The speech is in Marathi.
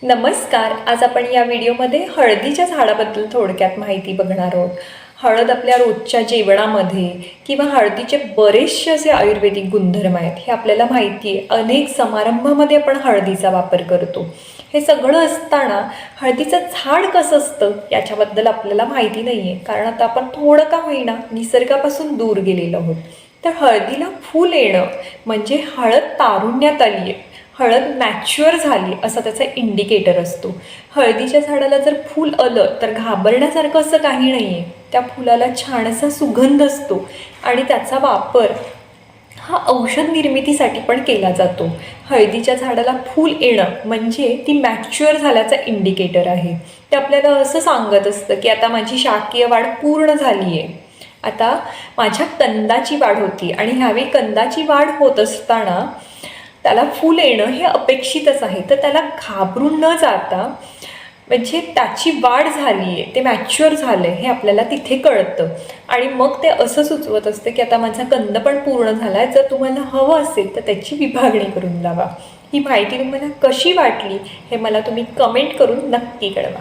नमस्कार. आज आपण या व्हिडिओमध्ये हळदीच्या झाडाबद्दल थोडक्यात माहिती बघणार आहोत. हळद आपल्या रोजच्या जेवणामध्ये किंवा हळदीचे बरेचसे असे आयुर्वेदिक गुणधर्म आहेत हे आपल्याला माहिती आहे. अनेक समारंभामध्ये आपण हळदीचा वापर करतो. हे सगळं असताना हळदीचं झाड कसं असतं याच्याबद्दल आपल्याला माहिती नाही आहे, कारण आता आपण थोडं का होईना निसर्गापासून दूर गेलेलो आहोत. तर हळदीला फूल येणं म्हणजे हळद तारुण्यात आली आहे, हळद मॅच्युअर झाली असा त्याचा इंडिकेटर असतो. हळदीच्या झाडाला जर फूल आलं तर घाबरण्यासारखं असं काही नाही आहे. त्या फुलाला छानसा सुगंध असतो आणि त्याचा वापर हा औषध निर्मितीसाठी पण केला जातो. हळदीच्या झाडाला फूल येणं म्हणजे ती मॅच्युअर झाल्याचा इंडिकेटर आहे. ते आपल्याला असं सांगत असतं की आता माझी शाकीय वाढ पूर्ण झाली आहे, आता माझ्या कंदाची वाढ होती आणि ह्यावेळी कंदाची वाढ होत असताना त्याला फूल येणं हे अपेक्षितच आहे. तर त्याला घाबरून न जाता म्हणजे त्याची वाढ झाली आहे, ते मॅच्युअर झालं आहे हे आपल्याला तिथे कळतं आणि मग ते असं सुचवत असतं की आता माझा कंद पण पूर्ण झाला आहे, जर तुम्हाला हवं असेल तर त्याची विभागणी करून लावा. ही माहिती तुम्हाला कशी वाटली हे मला तुम्ही कमेंट करून नक्की कळवा.